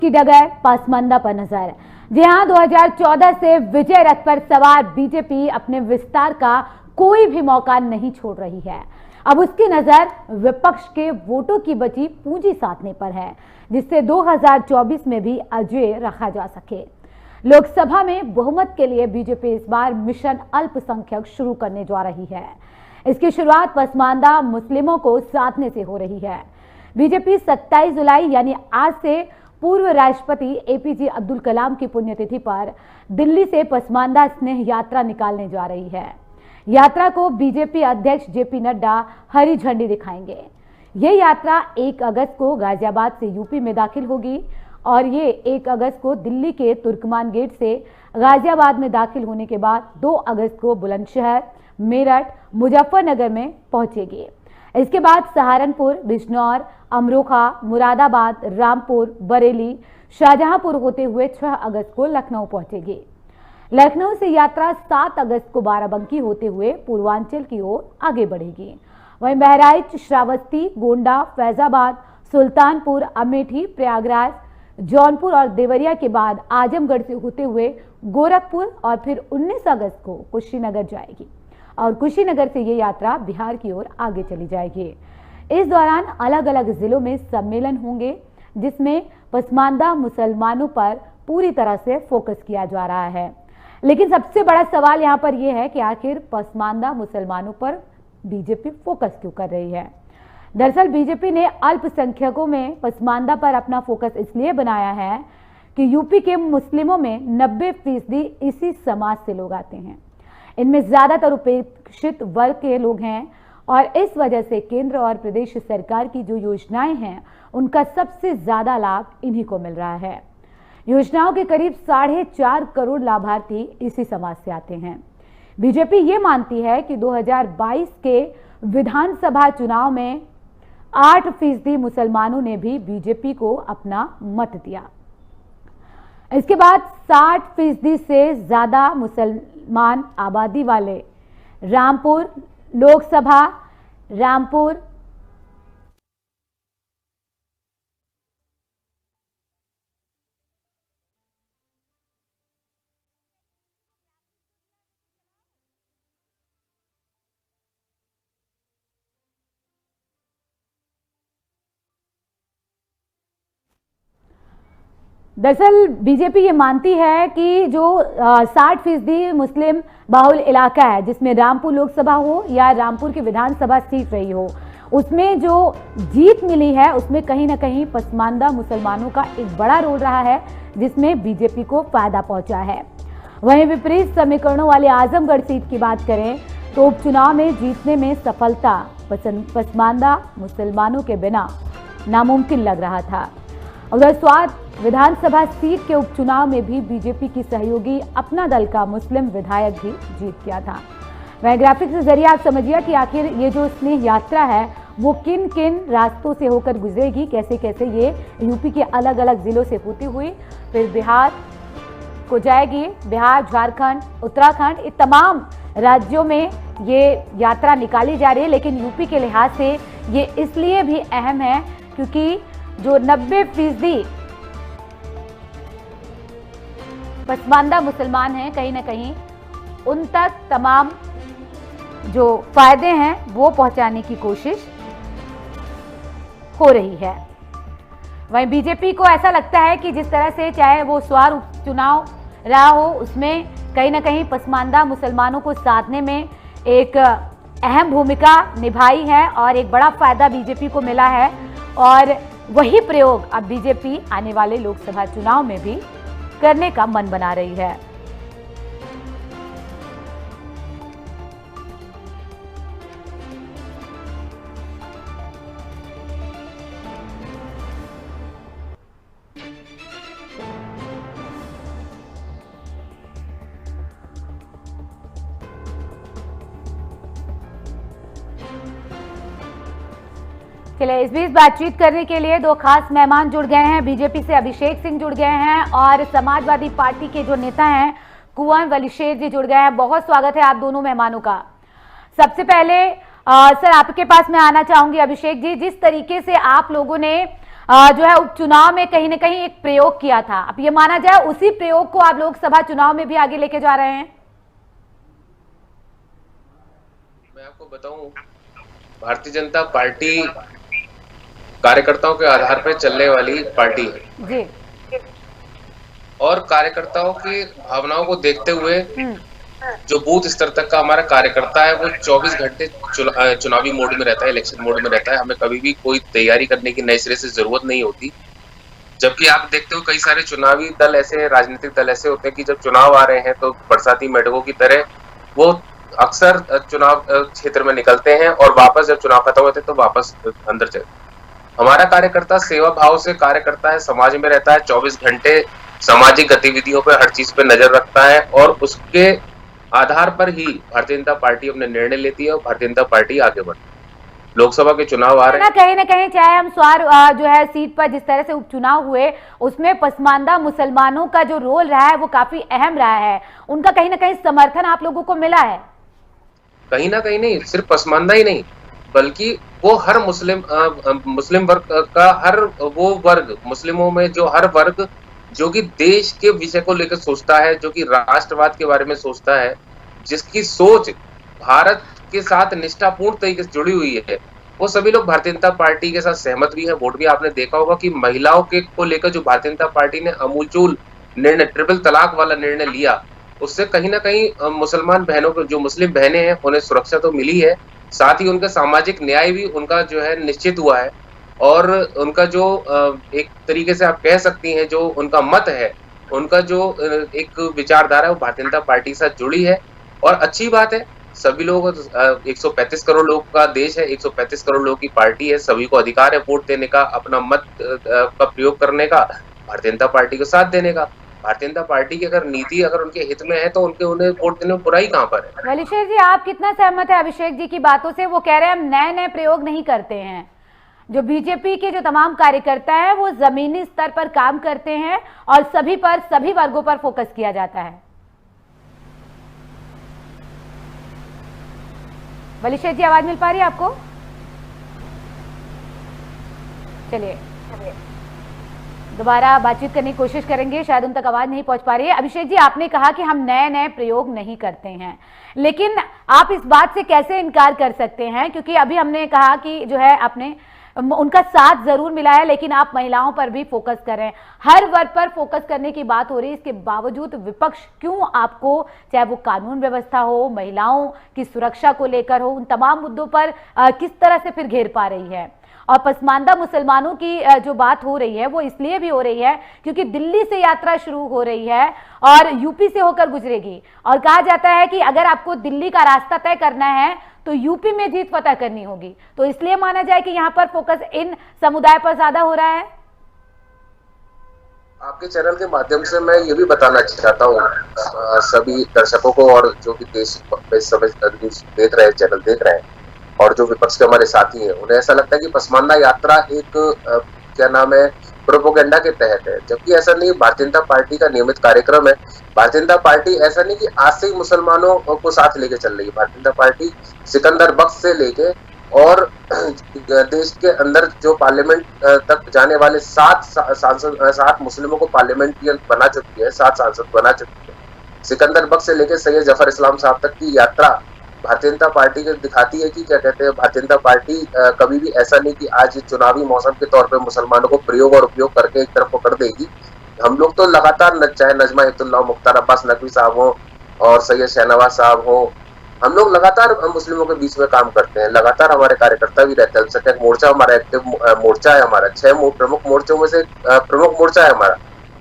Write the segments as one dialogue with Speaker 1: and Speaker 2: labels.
Speaker 1: की डगर पसमानदा पर नजर। जी हां, 2014 से विजय रथ पर सवार बीजेपी अपने विस्तार का कोई भी मौका नहीं छोड़ रही है। अब उसकी नजर विपक्ष के वोटों की बची पूंजी साधने पर है, जिससे 2024 में भी अजय रखा जा सके। लोकसभा में बहुमत के लिए बीजेपी इस बार मिशन अल्पसंख्यक शुरू करने जा रही है। इसकी शुरुआत पसमानदा मुस्लिमों को साधने से हो रही है। बीजेपी 27 जुलाई यानी आज से पूर्व राष्ट्रपति एपीजे अब्दुल कलाम की पुण्यतिथि पर दिल्ली से पसमानदा स्नेह यात्रा निकालने जा रही है। यात्रा को बीजेपी अध्यक्ष जेपी नड्डा हरी झंडी दिखाएंगे। ये यात्रा 1 अगस्त को गाजियाबाद से यूपी में दाखिल होगी और ये 1 अगस्त को दिल्ली के तुर्कमान गेट से गाजियाबाद में दाखिल होने के बाद 2 अगस्त को बुलंदशहर, मेरठ, मुजफ्फरनगर में पहुंचेगी। इसके बाद सहारनपुर, बिजनौर, अमरोहा, मुरादाबाद, रामपुर, बरेली, शाहजहांपुर होते हुए 6 अगस्त को लखनऊ पहुंचेगी। लखनऊ से यात्रा 7 अगस्त को बाराबंकी होते हुए पूर्वांचल की ओर आगे बढ़ेगी। वहीं बहराइच, श्रावस्ती, गोंडा, फैजाबाद, सुल्तानपुर, अमेठी, प्रयागराज, जौनपुर और देवरिया के बाद आजमगढ़ से होते हुए गोरखपुर और फिर 19 अगस्त को कुशीनगर जाएगी और कुशीनगर से ये यात्रा बिहार की ओर आगे चली जाएगी। इस दौरान अलग अलग जिलों में सम्मेलन होंगे, जिसमें पसमानदा मुसलमानों पर पूरी तरह से फोकस किया जा रहा है। लेकिन सबसे बड़ा सवाल यहाँ पर यह है कि आखिर पसमानदा मुसलमानों पर बीजेपी फोकस क्यों कर रही है। दरअसल बीजेपी ने अल्पसंख्यकों में पसमानदा पर अपना फोकस इसलिए बनाया है कि यूपी के मुस्लिमों में 90% इसी समाज से लोग आते हैं। इनमें ज्यादातर उपेक्षित वर्ग के लोग हैं और इस वजह से केंद्र और प्रदेश सरकार की जो योजनाएं हैं उनका सबसे ज्यादा लाभ इन्हीं को मिल रहा है। योजनाओं के करीब 4.5 करोड़ लाभार्थी इसी समाज से आते हैं। बीजेपी ये मानती है कि 2022 के विधानसभा चुनाव में 8% मुसलमानों ने भी बीजेपी को अपना मत दिया। इसके बाद 60% से ज्यादा मुसलमान आबादी वाले रामपुर लोकसभा, रामपुर दरअसल बीजेपी ये मानती है कि जो 60% मुस्लिम बाहुल इलाका है, जिसमें रामपुर लोकसभा हो या रामपुर की विधानसभा सीट रही हो, उसमें जो जीत मिली है उसमें कहीं ना कहीं पसमानदा मुसलमानों का एक बड़ा रोल रहा है, जिसमें बीजेपी को फायदा पहुंचा है। वहीं विपरीत समीकरणों वाले आजमगढ़ सीट की बात करें तो उपचुनाव में जीतने में सफलता पसमानदा मुसलमानों के बिना नामुमकिन लग रहा था। उधर स्वाद विधानसभा सीट के उपचुनाव में भी बीजेपी की सहयोगी अपना दल का मुस्लिम विधायक भी जीत गया था। वह ग्राफिक्स के जरिए आप समझिए कि आखिर ये जो स्नेह यात्रा है वो किन किन रास्तों से होकर गुजरेगी, कैसे कैसे ये यूपी के अलग अलग जिलों से होती हुई फिर बिहार को जाएगी। बिहार, झारखंड, उत्तराखंड, ये तमाम राज्यों में ये यात्रा निकाली जा रही है। लेकिन यूपी के लिहाज से ये इसलिए भी अहम है क्योंकि जो 90% पसमानदा मुसलमान हैं, कहीं ना कहीं उन तक तमाम जो फायदे हैं वो पहुंचाने की कोशिश हो रही है। वहीं बीजेपी को ऐसा लगता है कि जिस तरह से चाहे वो स्वार उपचुनाव रहा हो, उसमें कहीं ना कहीं पसमानदा मुसलमानों को साधने में एक अहम भूमिका निभाई है और एक बड़ा फायदा बीजेपी को मिला है। और वही प्रयोग अब बीजेपी आने वाले लोकसभा चुनाव में भी करने का मन बना रही है। चलिए, इस बीच बातचीत करने के लिए 2 खास मेहमान जुड़ गए हैं। बीजेपी से अभिषेक सिंह जुड़ गए हैं और समाजवादी पार्टी के जो नेता हैं कुंवर वलीशेर जी जुड़ गए हैं। बहुत स्वागत है आप दोनों मेहमानों का। सबसे पहले सर आपके पास मैं आना चाहूंगी अभिषेक जी, जिस तरीके से आप लोगों ने जो है उपचुनाव में कहीं ना कहीं एक प्रयोग किया था। अब ये माना जाए उसी प्रयोग को आप लोकसभा चुनाव में भी आगे लेके जा रहे हैं?
Speaker 2: मैं आपको बताऊं, भारतीय जनता पार्टी कार्यकर्ताओं के आधार पर चलने वाली पार्टी है
Speaker 1: जी।
Speaker 2: और कार्यकर्ताओं की भावनाओं को देखते हुए जो बूथ स्तर तक का हमारा कार्यकर्ता है वो 24 घंटे चुनावी मोड में रहता है, इलेक्शन मोड में रहता है। हमें कभी भी कोई तैयारी करने की नए सिरे से जरूरत नहीं होती। जबकि आप देखते हो कई सारे चुनावी दल ऐसे, राजनीतिक दल ऐसे होते हैं कि जब चुनाव आ रहे हैं तो बरसाती मेढकों की तरह वो अक्सर चुनाव क्षेत्र में निकलते हैं और वापस जब चुनाव खत्म होते हैं तो वापस अंदर चले। हमारा कार्यकर्ता सेवा भाव से कार्य करता है, समाज में रहता है, 24 घंटे सामाजिक गतिविधियों पर हर चीज पे नजर रखता है और उसके आधार पर ही भारतीय जनता पार्टी अपने निर्णय लेती है और भारतीय जनता पार्टी आगे बढ़ती है। लोकसभा के चुनाव आ रहे हैं,
Speaker 1: कहीं ना कहीं चाहे हम स्वार जो है सीट पर जिस तरह से उपचुनाव हुए उसमें पसमानदा मुसलमानों का जो रोल रहा है वो काफी अहम रहा है, उनका कहीं ना कहीं समर्थन आप लोगों को मिला है?
Speaker 2: कहीं ना कहीं नहीं, सिर्फ पसमानदा ही नहीं बल्कि वो हर मुस्लिम वर्ग का हर वो वर्ग, मुस्लिमों में जो हर वर्ग जो कि देश के विषय को लेकर सोचता है, जो कि राष्ट्रवाद के बारे में सोचता है, जिसकी सोच भारत के साथ निष्ठापूर्ण तरीके से जुड़ी हुई है, वो सभी लोग भारतीय जनता पार्टी के साथ सहमत भी है। वोट भी आपने देखा होगा कि महिलाओं के को लेकर जो भारतीय जनता पार्टी ने अमूलचूल निर्णय, ट्रिपल तलाक वाला निर्णय लिया, उससे कहीं ना कहीं मुसलमान बहनों को, जो मुस्लिम बहनें हैं, उन्हें सुरक्षा तो मिली है, साथ ही उनका सामाजिक न्याय भी उनका जो है निश्चित हुआ है और उनका जो एक तरीके से आप कह सकती हैं जो उनका मत है, उनका जो एक विचारधारा है वो भारतीय जनता पार्टी के साथ जुड़ी है। और अच्छी बात है, सभी लोगों को 135 करोड़ लोग का देश है, 135 करोड़ लोगों की पार्टी है, सभी को अधिकार है वोट देने का, अपना मत का प्रयोग करने का, भारतीय जनता पार्टी को साथ देने का। भारतीय जनता पार्टी की अगर नीति अगर उनके हित में है तो उन्हें वोट देने में बुराई कहां पर है?
Speaker 1: वलीशेर जी, आप कितना सहमत है अभिषेक जी की बातों से? वो कह रहे हैं हम नए नए प्रयोग नहीं करते हैं, जो बीजेपी के जो तमाम कार्यकर्ता है वो जमीनी स्तर पर काम करते हैं और सभी वर्गों पर फोकस किया जाता है। वलीशेर जी, आवाज मिल पा रही है आपको? चलिए दोबारा बातचीत करने की कोशिश करेंगे, शायद उन तक आवाज नहीं पहुंच पा रही है। अभिषेक जी, आपने कहा कि हम नए नए प्रयोग नहीं करते हैं, लेकिन आप इस बात से कैसे इनकार कर सकते हैं, क्योंकि अभी हमने कहा कि जो है आपने उनका साथ जरूर मिला है लेकिन आप महिलाओं पर भी फोकस कर रहे हैं, हर वर्ग पर फोकस करने की बात हो रही है, इसके बावजूद विपक्ष क्यों आपको, चाहे वो कानून व्यवस्था हो, महिलाओं की सुरक्षा को लेकर हो, उन तमाम मुद्दों पर किस तरह से फिर घेर पा रही है? और पसमानदा मुसलमानों की जो बात हो रही है वो इसलिए भी हो रही है क्योंकि दिल्ली से यात्रा शुरू हो रही है और यूपी से होकर गुजरेगी, और कहा जाता है कि अगर आपको दिल्ली का रास्ता तय करना है तो यूपी में जीत फतह करनी होगी, तो इसलिए माना जाए कि यहाँ पर फोकस इन समुदाय पर ज्यादा हो रहा है।
Speaker 2: आपके चैनल के माध्यम से मैं ये भी बताना चाहता हूँ सभी दर्शकों को और जो भी देश देख रहे हैं, चैनल देख रहे हैं, और जो विपक्ष के हमारे साथी हैं, उन्हें ऐसा लगता है कि पसमानदा यात्रा एक क्या नाम है, प्रोपोगेंडा के तहत है, जबकि ऐसा नहीं। भारतीय जनता पार्टी का नियमित कार्यक्रम है। भारतीय जनता पार्टी ऐसा नहीं कि आज से ही मुसलमानों को साथ लेके चल रही है। भारतीय जनता पार्टी सिकंदर बख्श से लेके और देश के अंदर जो पार्लियामेंट तक जाने वाले 7 मुस्लिमों को पार्लियामेंटियन बना चुकी है, 7 सांसद बना चुकी है। सिकंदर बख्श से लेके सैयद जफर इस्लाम साहब तक की यात्रा भारतीय जनता पार्टी को दिखाती है कि क्या कहते हैं, भारतीय जनता पार्टी कभी भी ऐसा नहीं कि आज चुनावी मौसम के तौर पे मुसलमानों को प्रयोग और उपयोग करके एक तरफ पकड़ देगी। हम लोग तो लगातार, चाहे नजमा हिप्तुल्लाह, मुख्तार अब्बास नकवी साहब हो और सैयद शहनवाज साहब हो, हम लोग लगातार मुस्लिमों के बीच में काम करते हैं, लगातार हमारे कार्यकर्ता भी रहते हैं। सटक मोर्चा हमारा एक्टिव मोर्चा है, हमारा 6 प्रमुख मोर्चों में से प्रमुख मोर्चा है हमारा,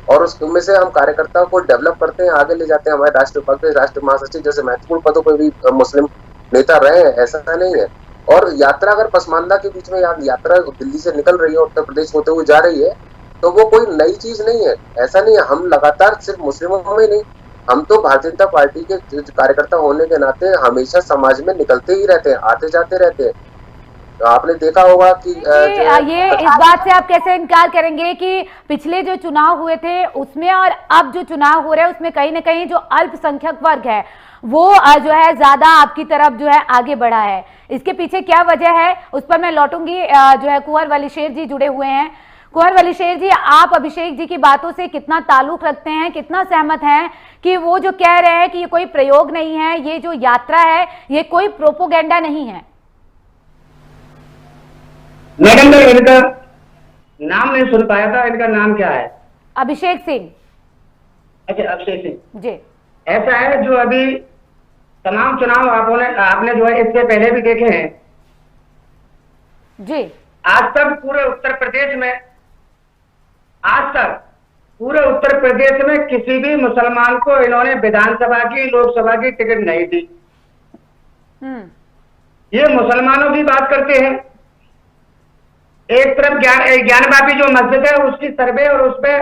Speaker 2: और उसमें से हम कार्यकर्ताओं को डेवलप करते हैं, आगे ले जाते हैं। हमारे राष्ट्रीय उपाध्यक्ष, राष्ट्रीय महासचिव जैसे महत्वपूर्ण पदों पर भी मुस्लिम नेता रहे हैं, ऐसा नहीं है। और यात्रा अगर पसमानदा के बीच में यात्रा दिल्ली से निकल रही है, उत्तर प्रदेश होते हुए जा रही है, तो वो कोई नई चीज नहीं है, ऐसा नहीं है। हम लगातार सिर्फ मुस्लिमों में नहीं, हम तो भारतीय जनता पार्टी के कार्यकर्ता होने के नाते हमेशा समाज में निकलते ही रहते हैं, आते जाते रहते हैं। तो आपने देखा होगा कि
Speaker 1: ये इस बात से आप कैसे इनकार करेंगे कि पिछले जो चुनाव हुए थे उसमें और अब जो चुनाव हो रहे हैं उसमें कहीं ना कहीं जो अल्पसंख्यक वर्ग है वो जो है ज्यादा आपकी तरफ जो है आगे बढ़ा है, इसके पीछे क्या वजह है उस पर मैं लौटूंगी। जो है कुंवर वलीशेर जी जुड़े हुए हैं। कुंवर वलीशेर जी, आप अभिषेक जी की बातों से कितना ताल्लुक रखते हैं, कितना सहमत हैं कि वो जो कह रहे हैं कि ये कोई प्रयोग नहीं है, ये जो यात्रा है ये कोई प्रोपोगेंडा नहीं है?
Speaker 3: मैडम मैं इनका नाम नहीं सुन पाया था, इनका नाम क्या है?
Speaker 1: अभिषेक सिंह।
Speaker 3: अच्छा, अभिषेक सिंह
Speaker 1: जी।
Speaker 3: ऐसा है जो अभी तमाम चुनाव आपने जो है इससे पहले भी देखे हैं
Speaker 1: जी।
Speaker 3: आज तक पूरे उत्तर प्रदेश में किसी भी मुसलमान को इन्होंने विधानसभा की, लोकसभा की टिकट नहीं दी। ये मुसलमानों की बात करते हैं। एक तरफ ज्ञानवापी जो मस्जिद है उसकी सर्वे और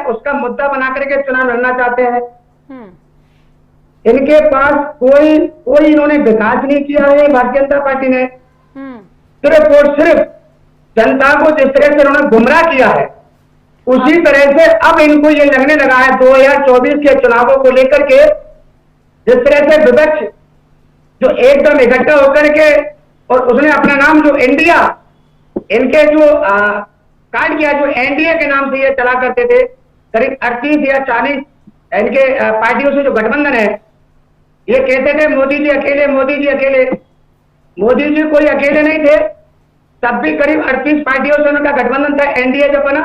Speaker 3: उसका मुद्दा बना करके चुनाव लड़ना चाहते हैं। इनके पास कोई इन्होंने विकास नहीं किया है भारतीय जनता पार्टी ने। सिर्फ और सिर्फ जनता को जिस तरह से उन्होंने गुमराह किया है उसी तरह से अब इनको ये लगने लगा है 2024 के चुनावों को लेकर के, जिस तरह से विपक्ष जो एकदम इकट्ठा होकर के और उसने अपना नाम जो इंडिया, इनके जो कार्ड किया, जो एनडीए के नाम से ये चला करते थे, करीब 38 या 40 इनके पार्टियों से जो गठबंधन है, ये कहते थे मोदी जी अकेले, मोदी जी अकेले। मोदी जी कोई अकेले नहीं थे, तब भी करीब 38 पार्टियों से उनका गठबंधन था एनडीए जब बना।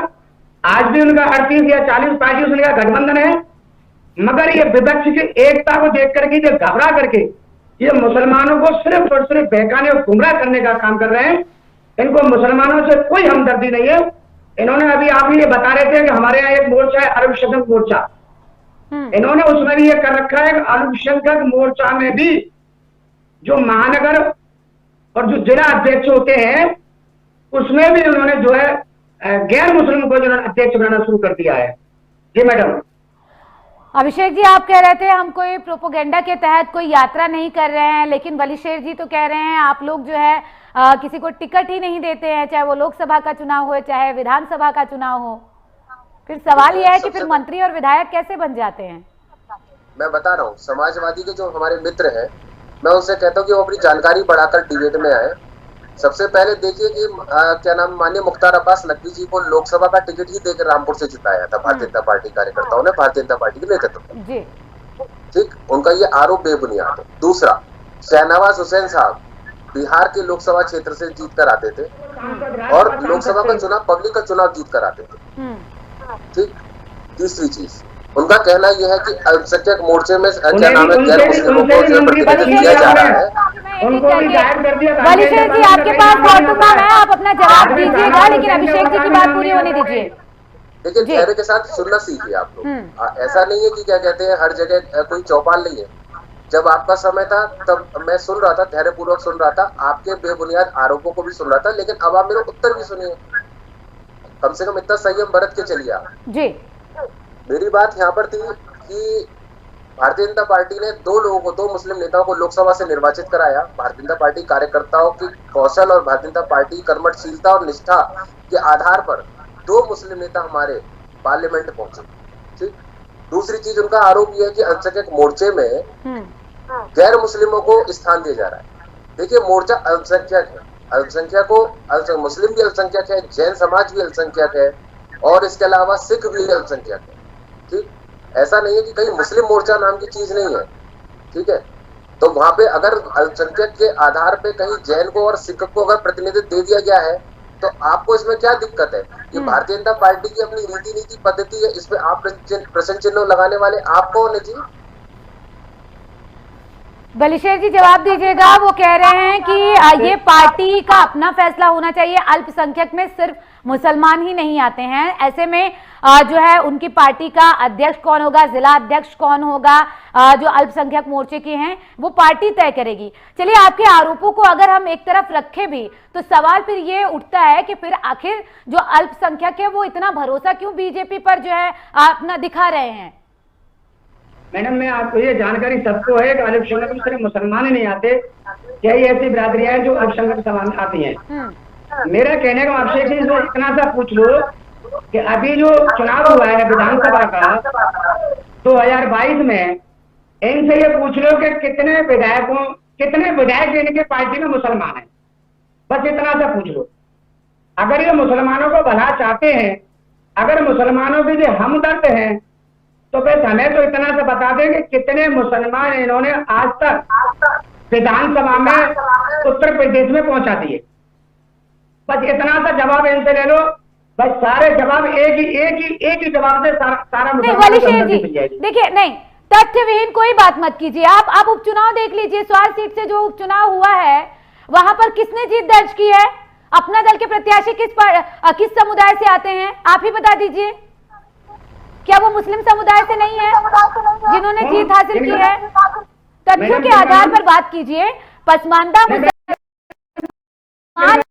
Speaker 3: आज भी उनका 38 या 40 पार्टियों से उनका गठबंधन है। मगर ये विपक्ष की एकता को देख करके ये घबरा करके ये मुसलमानों को सिर्फ और सिर्फ बहकाने और गुमराह करने का काम कर रहे हैं। इनको मुसलमानों से कोई हमदर्दी नहीं है। इन्होंने अभी आप ये बता रहे थे कि हमारे यहाँ एक मोर्चा है अल्पसंख्यक मोर्चा, इन्होंने उसमें भी ये कर रखा है। अल्पसंख्यक मोर्चा में भी जो महानगर और जो जिला अध्यक्ष होते हैं उसमें भी उन्होंने जो है गैर मुस्लिम को जो अध्यक्ष बनाना शुरू कर दिया है। जी मैडम।
Speaker 1: अभिषेक जी, आप कह रहे थे हम कोई प्रोपोगेंडा के तहत कोई यात्रा नहीं कर रहे हैं, लेकिन वलीशेर जी तो कह रहे हैं आप लोग जो है किसी को टिकट ही नहीं देते हैं, चाहे वो लोकसभा का चुनाव हो चाहे विधानसभा का चुनाव हो। फिर सवाल यह है कि फिर मंत्री और विधायक कैसे बन जाते हैं?
Speaker 2: मैं बता रहा हूँ, समाजवादी के जो हमारे मित्र हैं, मैं उनसे कहता हूँ कि वो अपनी जानकारी बढ़ाकर डिबेट में आए। सबसे पहले देखिए कि क्या नाम, माननीय मुख्तार अब्बास नकवी जी को लोकसभा का टिकट ही देकर रामपुर से जिताया था भारतीय जनता पार्टी कार्यकर्ताओं ने, भारतीय जनता पार्टी के नेतृत्व में। ठीक, उनका ये आरोप बेबुनियाद है। दूसरा, शहनवाज हुसैन साहब बिहार के लोकसभा क्षेत्र से जीत कर आते थे और लोकसभा का चुनाव, पब्लिक का चुनाव जीत कर आते थे। ठीक, तीसरी चीज, उनका कहना यह है कि अल्पसंख्यक मोर्चे में क्या नाम है, गैर मुस्लिमों को जो प्रतिनिधित्व दिया जा रहा है।
Speaker 1: वलीशेर जी, आपके पास बहुत है, आप अपना जवाब दीजिएगा, लेकिन अभिषेक जी की बात पूरी होने दीजिए।
Speaker 2: देखिए, धैर्य के साथ सुनना सीखिए आप लोग। ऐसा नहीं है कि क्या कहते हैं हर जगह कोई चौपाल नहीं है। जब आपका समय था तब मैं सुन रहा था, धैर्य पूर्वक सुन रहा था, आपके बेबुनियाद आरोपों को भी सुन रहा था, लेकिन अब आप मेरा उत्तर भी सुनिए। कम से कम इतना संयम बरत के चलिए आप जी। मेरी बात यहाँ पर थी कि भारतीय जनता पार्टी ने दो मुस्लिम नेताओं को लोकसभा से निर्वाचित कराया। भारतीय जनता पार्टी कार्यकर्ताओं की कौशल और भारतीय जनता पार्टी कर्मठशीलता और निष्ठा के आधार पर 2 मुस्लिम नेता हमारे पार्लियामेंट पहुंचे। ठीक, दूसरी चीज, उनका आरोप यह है कि अल्पसंख्यक मोर्चे में गैर मुस्लिमों को स्थान दिया जा रहा है। देखिए, मोर्चा अल्पसंख्यक है, अल्पसंख्यक मुस्लिम भी अल्पसंख्यक है, जैन समाज भी अल्पसंख्यक है और इसके अलावा सिख भी अल्पसंख्यक है। ठीक, ऐसा नहीं है कि कहीं मुस्लिम मोर्चा नाम की चीज नहीं है। ठीक है, तो वहां पे अगर अल्पसंख्यक के आधार पे कहीं जैन को और सिख को अगर प्रतिनिधित्व दे दिया गया है तो आपको इसमें क्या दिक्कत है? ये भारतीय जनता पार्टी की अपनी रीति नीति पद्धति है, इसमें आप प्रश्न चिन्ह लगाने वाले आप कौन है जी?
Speaker 1: वलीशेर जी जवाब दीजिएगा। वो कह रहे हैं कि ये पार्टी का अपना फैसला होना चाहिए, अल्पसंख्यक में सिर्फ मुसलमान ही नहीं आते हैं। ऐसे में जो है उनकी पार्टी का अध्यक्ष कौन होगा, जिला अध्यक्ष कौन होगा, जो अल्पसंख्यक मोर्चे के हैं वो पार्टी तय करेगी। चलिए, आपके आरोपों को अगर हम एक तरफ रखें भी तो सवाल फिर ये उठता है कि फिर आखिर जो अल्पसंख्यक है वो इतना भरोसा क्यों बीजेपी पर जो है अपना दिखा रहे हैं?
Speaker 3: मैडम, मैं आपको ये जानकारी सबको है कि अल्पसंख्यक में सिर्फ मुसलमान ही नहीं आते, कई ऐसी बिरादरियां हैं जो अल्पसंख्यक समान आती हैं। मेरा कहने का आपसे इतना सा पूछ लो कि अभी जो चुनाव हुआ है विधानसभा का 2022 में, इनसे ये पूछ लो कि कितने विधायक इनके पार्टी में मुसलमान हैं। बस इतना सा पूछ लो। अगर ये मुसलमानों को भला चाहते हैं अगर मुसलमानों के लिए हमदर्द हैं तो फिर हमें तो इतना सा बता दें कि कितने मुसलमान इन्होंने आज तक विधानसभा में उत्तर प्रदेश में पहुंचा दिए। बस इतना सा जवाब इनसे ले लो, बस सारे जवाब एक ही जवाब से सारा
Speaker 1: नहीं वाली शेर जी, देखिए नहीं तथ्यविहीन कोई बात मत कीजिए। आप उपचुनाव देख लीजिए, स्वार सीट से जो उपचुनाव हुआ है वहां पर किसने जीत दर्ज की है? अपना दल के प्रत्याशी किस समुदाय से आते हैं आप ही बता दीजिए। क्या वो मुस्लिम समुदाय से नहीं है जिन्होंने जीत हासिल की है? तथ्यों के आधार पर बात कीजिए। पसमानदा मुसलमान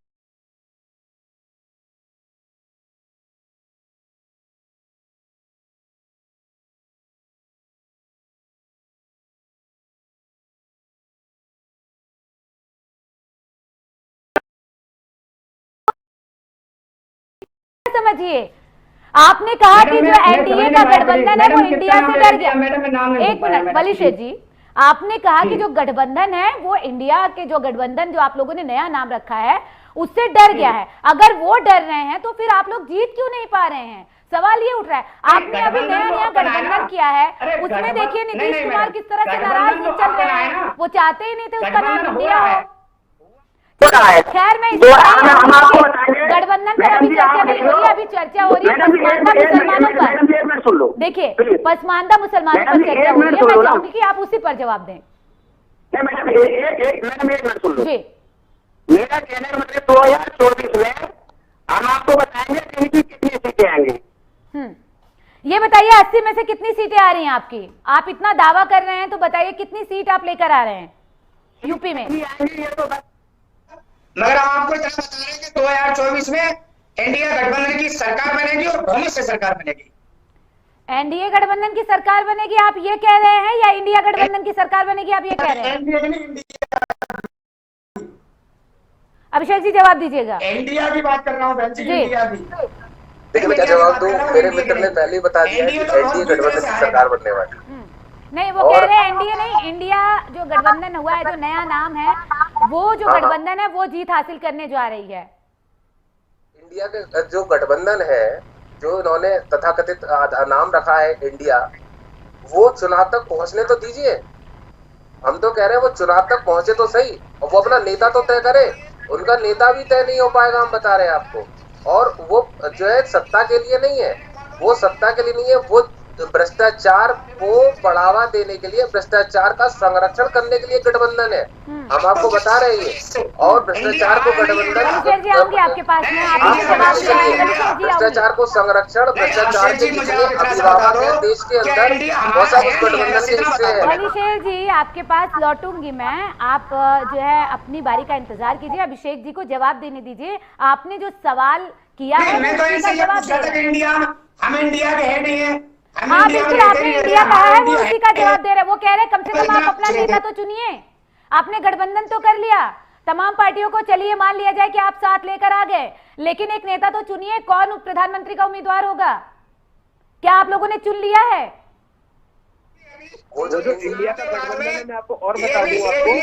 Speaker 1: समझिए, आपने कहा कि जो एनडीए का गठबंधन है वो इंडिया से डर गया। एक मिनट वली शेर जी, आपने कहा कि जो गठबंधन है वो इंडिया के जो गठबंधन जो आप लोगों ने नया नाम रखा है उससे डर गया है। अगर वो डर रहे हैं तो फिर आप लोग जीत क्यों नहीं पा रहे हैं? सवाल ये उठ रहा है। आपने अभी नया गठबंधन किया है, उसमें देखिए नीतीश कुमार किस तरह से नाराज चल रहे हैं, वो चाहते ही नहीं थे उसका नाम इंडिया हो। खैर मैं गठबंधन पर अभी चर्चा नहीं हो रही, अभी चर्चा हो रही है पसमानदा मुसलमानों पर। देखिए पसमानदा मुसलमानों पर चर्चा हो रही है, मैं चाहूंगी कि आप उसी पर जवाब दें। जी
Speaker 4: मेरा कहने का मतलब 2024 में हम आपको बताएंगे कहीं की कितनी सीटें आएंगी।
Speaker 1: ये बताइए 80 में से कितनी सीटें आ रही हैं आपकी? आप इतना दावा कर रहे हैं तो बताइए कितनी सीट आप लेकर आ रहे हैं यूपी में?
Speaker 4: मगर हम आपको इतना बता रहे हैं कि 2024 में इंडिया गठबंधन की सरकार बनेगी और बहुमत से सरकार बनेगी।
Speaker 1: एनडीए गठबंधन की सरकार बनेगी आप ये कह रहे हैं, या इंडिया गठबंधन की सरकार बनेगी आप ये कह रहे हैं? अभिषेक जी जवाब दीजिएगा।
Speaker 4: इंडिया की बात कर रहा हूँ बहन जी, इंडिया की।
Speaker 2: देखिए मैं क्या जवाब दूं? मेरे मित्र ने पहले ही बता दिया कि एनडीए गठबंधन की सरकार बनने वाली।
Speaker 1: नहीं वो कह रहे हैं एनडीए नहीं, इंडिया जो गठबंधन हुआ है जो नया नाम है वो जो गठबंधन है वो जीत हासिल करने जा रही है।
Speaker 2: इंडिया का जो गठबंधन है जो इन्होंने तथाकथित नाम रखा है इंडिया, वो चुनाव तक पहुंचने तो दीजिए। हम तो कह रहे हैं वो चुनाव तक पहुंचे तो सही, और वो अपना नेता तो तय करे। उनका नेता भी तय नहीं हो पाएगा, हम बता रहे हैं आपको। और वो जो है सत्ता के लिए नहीं है, वो सत्ता के लिए नहीं है, वो भ्रष्टाचार को बढ़ावा देने के लिए, भ्रष्टाचार का संरक्षण करने के लिए गठबंधन है। हम आपको बता रहे हैं। और भ्रष्टाचार को गठबंधन भ्रष्टाचार को संरक्षण, भ्रष्टाचार के जितने अभिभावक हैं देश के अंदर वो सब उस गठबंधन के हिस्से हैं।
Speaker 1: अभिषेक जी आपके पास लौटूंगी मैं, आप जो है अपनी बारी का इंतजार कीजिए। अभिषेक जी को जवाब देने दीजिए। आपने जो सवाल किया है
Speaker 4: हम इंडिया के हेड नहीं है।
Speaker 1: हाँ बिल्कुल, आपने इंडिया कहा है, वो उसी का जवाब दे रहे हैं। वो कह रहे हैं कम से कम आप अपना नेता तो चुनिए। आपने गठबंधन तो कर लिया, तमाम पार्टियों को चलिए मान लिया जाए कि आप साथ लेकर आ गए, लेकिन एक नेता तो चुनिए। कौन प्रधानमंत्री का उम्मीदवार होगा? क्या आप लोगों ने चुन लिया है?
Speaker 4: वो जो इंडिया का गठबंधन है, मैं आपको और बता दूं
Speaker 1: आपको,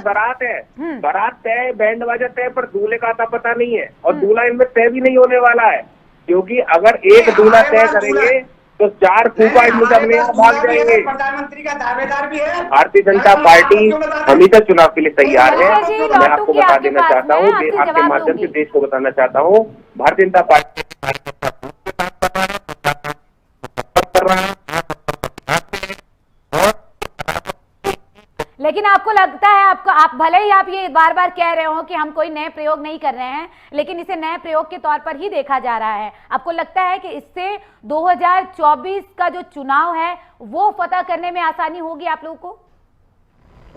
Speaker 4: बारात है, बारात तय, बैंड बाजा तय, पर दूल्हे का आता पता नहीं है। और दूल्हा इनमें तय भी नहीं होने वाला है, क्योंकि अगर एक दूल्हा तय करेंगे तो 4 फूफा इनमें अपने यहाँ भाग जाएंगे।
Speaker 3: प्रधानमंत्री का दावेदार भी है।
Speaker 4: भारतीय जनता पार्टी हमेशा चुनाव के लिए तैयार है। मैं आपको बता देना चाहता हूँ, आपके माध्यम से देश को बताना चाहता हूँ, भारतीय जनता पार्टी
Speaker 1: लेकिन आपको लगता है, आप भले ही आप ये बार बार कह रहे हो कि हम कोई नए प्रयोग नहीं कर रहे हैं, लेकिन इसे नए प्रयोग के तौर पर ही देखा जा रहा है। आपको लगता है कि इससे 2024 का जो चुनाव है वो फतह करने में आसानी होगी आप लोगों को?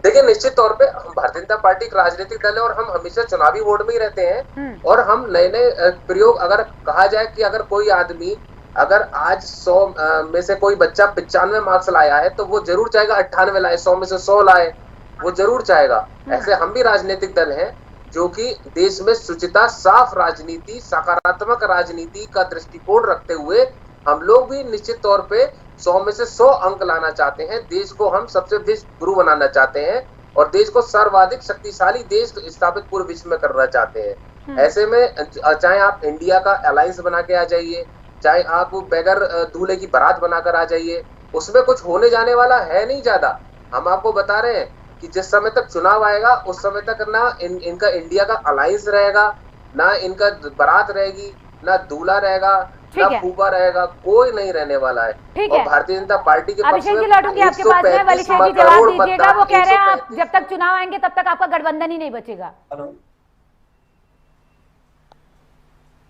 Speaker 2: देखिए निश्चित तौर पे हम भारतीय जनता पार्टी एक राजनीतिक दल है और हम हमेशा चुनावी वोट में ही रहते हैं। और हम नए नए प्रयोग, अगर कहा जाए कि अगर कोई आदमी अगर आज 100 में से कोई बच्चा 95 मार्क्स लाया है तो वो जरूर चाहेगा 98 लाए, 100 में से 100 लाए, वो जरूर चाहेगा। ऐसे हम भी राजनीतिक दल हैं जो कि देश में शुचिता, साफ राजनीति, सकारात्मक राजनीति का दृष्टिकोण रखते हुए हम लोग भी निश्चित तौर पे 100 में से 100 अंक लाना चाहते हैं। देश को हम सबसे विश्व गुरु बनाना चाहते हैं और देश को सर्वाधिक शक्तिशाली देश स्थापित पूरे विश्व में करना चाहते हैं। ऐसे में चाहे आप इंडिया का अलायंस बना के आ जाइए, चाहे आप बगैर दूल्हे की बारात बनाकर आ जाइए, उसमें कुछ होने जाने वाला है नहीं ज्यादा। हम आपको बता रहे हैं कि जिस समय तक चुनाव आएगा उस समय तक ना इनका इंडिया का अलायंस रहेगा, ना इनका बारात रहेगी, ना दूल्हा रहेगा, ना फूफा रहेगा, कोई नहीं रहने वाला है। और भारतीय जनता पार्टी के पक्ष में
Speaker 1: लौटूंगी आपके पास में। वलीशेर जी जवाब दीजिएगा। वो कह रहे हैं आप जब तक चुनाव आएंगे तब तक आपका गठबंधन ही नहीं बचेगा।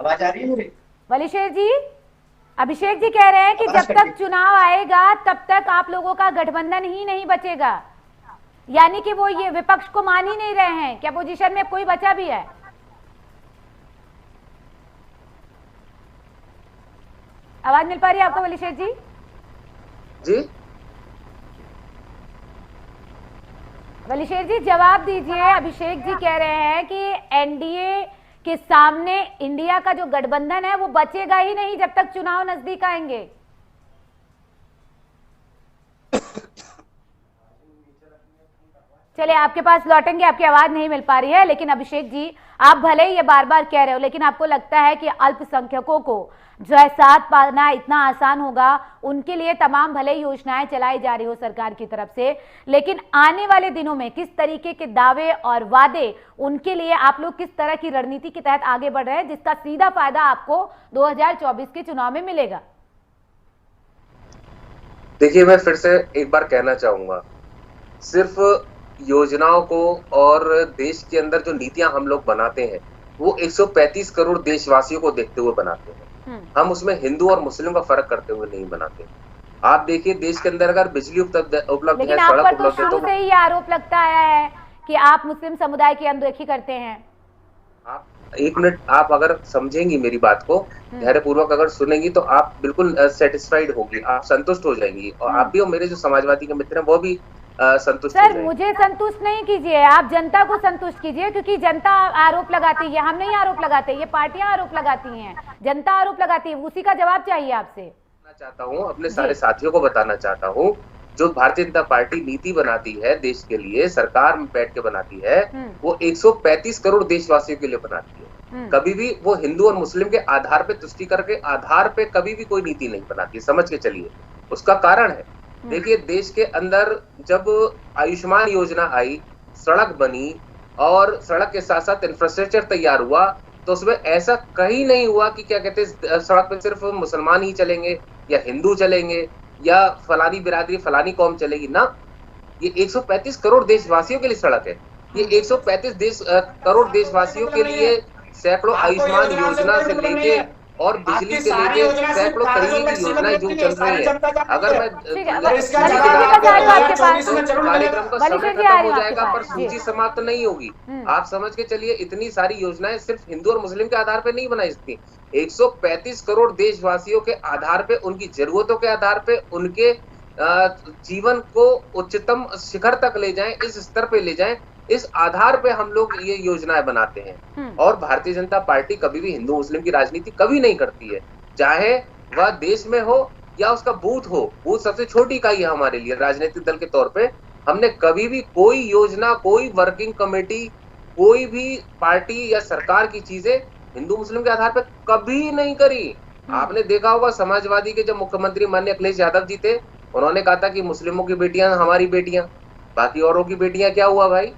Speaker 3: आवाज आ रही है मेरी?
Speaker 1: वलीशेर जी, अभिषेक जी कह रहे हैं कि जब तक चुनाव आएगा तब तक आप लोगों का गठबंधन ही नहीं बचेगा, यानी कि वो ये विपक्ष को मान ही नहीं रहे हैं। क्या पोजीशन में कोई बचा भी है? आवाज मिल पा रही है आपको वलीशेर जी?
Speaker 2: जी
Speaker 1: वलीशेर जी जवाब दीजिए। अभिषेक जी कह रहे हैं कि एनडीए के सामने इंडिया का जो गठबंधन है वो बचेगा ही नहीं जब तक चुनाव नजदीक आएंगे। चलिए आपके पास लौटेंगे, आपकी आवाज नहीं मिल पा रही है। लेकिन अभिषेक जी, आप भले ही ये बार बार कह रहे हो, लेकिन आपको लगता है कि अल्पसंख्यकों को जो है साथ पाना इतना आसान होगा? उनके लिए तमाम भले ही योजनाएं चलाई जा रही हो सरकार की तरफ से, लेकिन आने वाले दिनों में किस तरीके के दावे और वादे उनके लिए आप लोग किस तरह की रणनीति के तहत आगे बढ़ रहे हैं जिसका सीधा फायदा आपको 2024 के चुनाव में मिलेगा?
Speaker 2: देखिए, मैं फिर से एक बार कहना चाहूंगा, सिर्फ योजनाओं को और देश के अंदर जो नीतियां हम लोग बनाते हैं वो 135 करोड़ देशवासियों को देखते हुए बनाते हैं। हम उसमें हिंदू और मुस्लिम का फर्क करते हुए नहीं बनाते। आप देखिए, देश के अंदर अगर बिजली उपलब्ध है,
Speaker 1: लेकिन आप पर तो शुरू से ही आरोप लगता आया है कि आप मुस्लिम समुदाय की अनदेखी करते हैं।
Speaker 2: आप एक मिनट, आप अगर समझेंगी मेरी बात को, धैर्यपूर्वक अगर सुनेंगी तो आप बिल्कुल सेटिस्फाइड होगी, आप संतुष्ट हो जाएंगी, और आप भी और मेरे जो समाजवादी के मित्र हैं वो भी संतुष्ट।
Speaker 1: सर, मुझे संतुष्ट नहीं कीजिए, आप जनता को संतुष्ट कीजिए, क्योंकि जनता आरोप लगाती है, हम नहीं आरोप लगाते, ये पार्टियां आरोप लगाती हैं, जनता आरोप लगाती है, उसी का जवाब चाहिए आपसे।
Speaker 2: चाहता हूँ अपने सारे साथियों को बताना चाहता हूँ, जो भारतीय जनता पार्टी नीति बनाती है देश के लिए, सरकार में बैठ के बनाती है, वो 135 करोड़ देशवासियों के लिए बनाती है। कभी भी वो हिंदू और मुस्लिम के आधार पे, तुष्टि करके आधार पे कभी भी कोई नीति नहीं बनाती, समझ के चलिए। उसका कारण है, देखिए, देश के अंदर जब आयुष्मान योजना आई, सड़क बनी और सड़क के साथ साथ इंफ्रास्ट्रक्चर तैयार हुआ, तो उसमें ऐसा कहीं नहीं हुआ कि क्या कहते हैं सड़क पे सिर्फ मुसलमान ही चलेंगे या हिंदू चलेंगे या फलानी बिरादरी फलानी कौम चलेगी ना। ये 135 करोड़ देशवासियों के लिए सड़क है। ये 135 करोड़ देशवासियों के लिए सैकड़ों आयुष्मान योजना से लेके और बिजली से लेके सैकड़ों तरीके की योजनाएं जो चल रही है। अगर मैं कार्यक्रम का समय खत्म हो जाएगा पर सूची समाप्त नहीं होगी। आप समझ के चलिए, इतनी सारी योजनाएं सिर्फ हिंदू और मुस्लिम के आधार पे नहीं बनाई सकती। 135 करोड़ देशवासियों के आधार पे, उनकी जरूरतों के आधार पे, उनके जीवन को उच्चतम शिखर तक ले जाएं, इस स्तर पे ले जाएं, इस आधार पे हम लोग ये योजनाएं बनाते हैं। और भारतीय जनता पार्टी कभी भी हिंदू मुस्लिम की राजनीति कभी नहीं करती है, चाहे वह देश में हो या उसका बूथ हो। बूथ सबसे छोटी इकाई है हमारे लिए राजनीतिक दल के तौर पे। हमने कभी भी कोई योजना, कोई वर्किंग कमेटी, कोई भी पार्टी या सरकार की चीजें हिंदू मुस्लिम के आधार पे कभी नहीं करी। आपने देखा होगा, समाजवादी के जब मुख्यमंत्री माननीय अखिलेश यादव जी थे, उन्होंने कहा था कि मुस्लिमों की बेटियां हमारी बेटियां, बाकी औरों की बेटियां क्या हुआ भाई?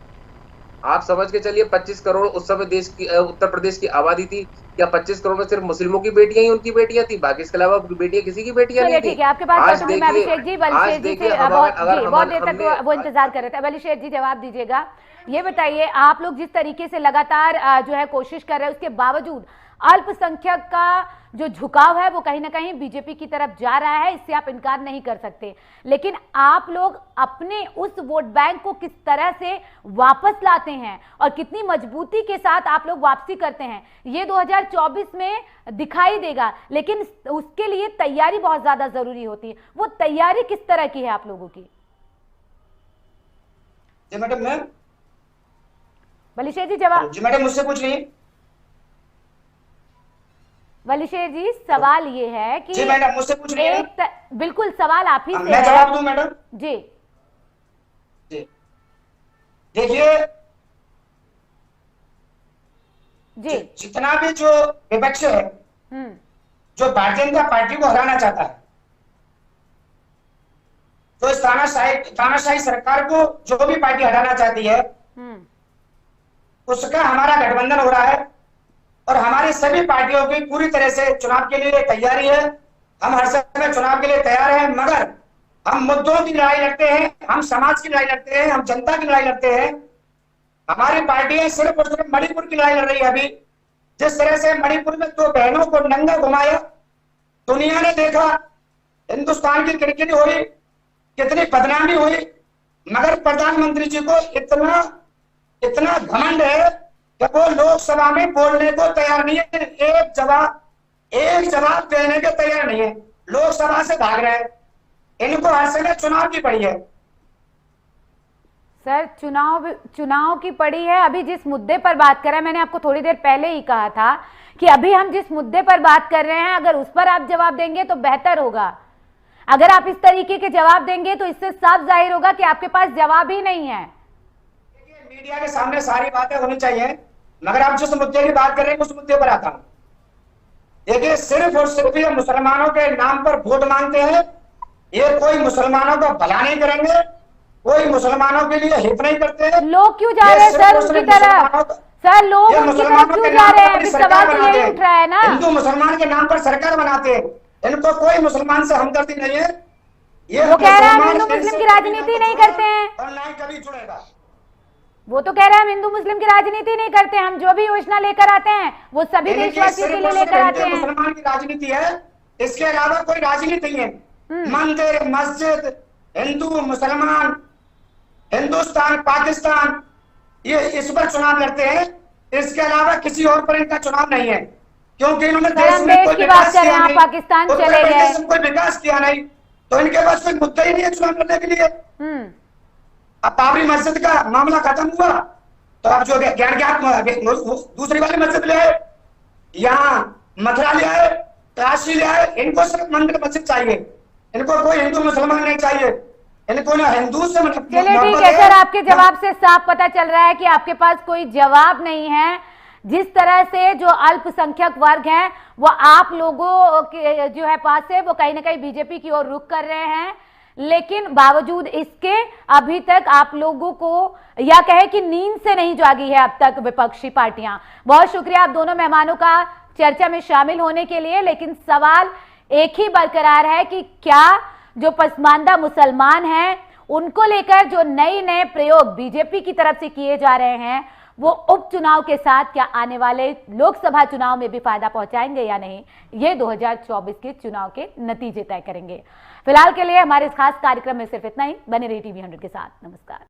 Speaker 2: आप समझ के चलिए, 25 करोड़ उस समय देश की उत्तर प्रदेश की आबादी थी, क्या 25 करोड़ में सिर्फ मुस्लिमों की बेटियां ही उनकी बेटियां थी, बाकी इसके अलावा बेटियां किसी की बेटियां नहीं थी।
Speaker 1: ठीक है, आपके पास अभिषेक जी, बहुत देर तक वो इंतजार कर रहे थे। अभिषेक जी जवाब दीजिएगा, ये बताइए, आप लोग जिस तरीके से लगातार जो है कोशिश कर रहे हैं, उसके बावजूद अल्पसंख्यक का जो झुकाव है वो कहीं ना कहीं बीजेपी की तरफ जा रहा है, इससे आप इनकार नहीं कर सकते। लेकिन आप लोग अपने उस वोट बैंक को किस तरह से वापस लाते हैं और कितनी मजबूती के साथ आप लोग वापसी करते हैं, ये 2024 में दिखाई देगा। लेकिन उसके लिए तैयारी बहुत ज्यादा जरूरी होती है। वो तैयारी किस तरह की है आप लोगों की?
Speaker 3: जी मैडम, मैं
Speaker 1: वलीशेर जी जवाब।
Speaker 3: जी मैडम, मुझसे पूछ रही।
Speaker 1: वलीशेर जी, सवाल ये है कि
Speaker 3: जी मैडम, मुझसे पूछ रही है।
Speaker 1: बिल्कुल, सवाल आप ही से
Speaker 3: मैं जवाब दूं मैडम?
Speaker 1: जी
Speaker 3: जी, देखिए,
Speaker 1: जी।
Speaker 5: जितना भी जो विपक्ष है, जो भारतीय जनता पार्टी को हराना चाहता है, तो इस तानाशाही सरकार को जो भी पार्टी हटाना चाहती है, उसका हमारा गठबंधन हो रहा है और हमारी सभी पार्टियों की पूरी तरह से चुनाव के लिए तैयारी है। हम हर समय चुनाव के लिए तैयार हैं, मगर हम मुद्दों की लड़ाई लड़ते हैं, हम समाज की लड़ाई लड़ते हैं, हम जनता की लड़ाई लड़ते हैं। हमारी पार्टियां सिर्फ और सिर्फ मणिपुर की लड़ाई लड़ रही है। अभी जिस तरह से मणिपुर में 2 बहनों को नंगा घुमाया, दुनिया ने देखा, हिंदुस्तान की किरकिरी हुई, कितनी बदनामी हुई, मगर प्रधानमंत्री जी को इतना घमंड है कि वो लोकसभा में बोलने को तैयार नहीं है, एक जवाब देने के तैयार नहीं है, लोकसभा से भाग रहे हैं। इनको हर समय चुनाव की पड़ी है।
Speaker 1: सर, चुनाव की पड़ी है। अभी जिस मुद्दे पर बात कर रहे हैं, मैंने आपको थोड़ी देर पहले ही कहा था कि अभी हम जिस मुद्दे पर बात कर रहे हैं, अगर उस पर आप जवाब देंगे तो बेहतर होगा। अगर आप इस तरीके के जवाब देंगे तो इससे साफ जाहिर होगा कि आपके पास जवाब ही नहीं है।
Speaker 5: मीडिया के सामने सारी बातें होनी चाहिए, मगर आप जिस मुद्दे की बात कर रहे हैं उस मुद्दे पर आता हूं। देखिए, सिर्फ और सिर्फ ये मुसलमानों के नाम पर वोट मांगते हैं। ये कोई मुसलमानों का भला नहीं करेंगे, कोई मुसलमानों के लिए हित नहीं करते हैं।
Speaker 1: लोग क्यों जा रहे हैं सर उनकी तरफ? सर, लोग उनकी तरफ क्यों जा रहे हैं? सवाल तो यही उठ रहा है ना।
Speaker 5: हिंदू मुसलमान के नाम पर सरकार बनाते हैं, इनको कोई मुसलमान से हमदर्दी नहीं है। ये
Speaker 1: वो कह रहे हैं हम हिंदू मुस्लिम की राजनीति नहीं करते हैं
Speaker 5: और ना ही कभी जुड़ेगा।
Speaker 1: वो तो कह रहे हैं हम हिंदू मुस्लिम की राजनीति नहीं करते, हम जो भी योजना लेकर आते हैं वो सभी देशवासियों के लिए लेकर आते हैं।
Speaker 5: मुसलमान की राजनीति है, इसके अलावा कोई राजनीति नहीं है। मंदिर, मस्जिद, हिंदू, मुसलमान, हिंदुस्तान, पाकिस्तान, ये इस पर चुनाव लड़ते हैं। इसके अलावा किसी और पर इनका चुनाव नहीं है, क्योंकि इन्होंने देश में कोई विकास किया नहीं,
Speaker 1: पाकिस्तान चले गए,
Speaker 5: कोई विकास किया नहीं, तो इनके पास कोई मुद्दा ही नहीं है चुनाव लड़ने के लिए। अब बाबरी मस्जिद का मामला खत्म हुआ तो अब जो ज्ञान दूसरी वाली मस्जिद ले आए, यहाँ मथुरा ले आए, काशी ले आए। इनको सिर्फ मंदिर मस्जिद चाहिए, इनको कोई हिंदू मुसलमान नहीं चाहिए, इनको ना हिंदू से मतलब।
Speaker 1: चलिए ठीक है सर, आपके जवाब से साफ पता चल रहा है कि आपके पास कोई जवाब नहीं है। जिस तरह से जो अल्पसंख्यक वर्ग हैं वो आप लोगों के जो है पास है, वो कहीं ना कहीं बीजेपी की ओर रुख कर रहे हैं, लेकिन बावजूद इसके अभी तक आप लोगों को या कहे कि नींद से नहीं जागी है अब तक विपक्षी पार्टियां। बहुत शुक्रिया आप दोनों मेहमानों का चर्चा में शामिल होने के लिए, लेकिन सवाल एक ही बरकरार है कि क्या जो पसमानदा मुसलमान हैं उनको लेकर जो नए प्रयोग बीजेपी की तरफ से किए जा रहे हैं वो उपचुनाव के साथ क्या आने वाले लोकसभा चुनाव में भी फायदा पहुंचाएंगे या नहीं, ये 2024 के चुनाव के नतीजे तय करेंगे। फिलहाल के लिए हमारे इस खास कार्यक्रम में सिर्फ इतना ही। बने रहिए टीवी 100 के साथ। नमस्कार।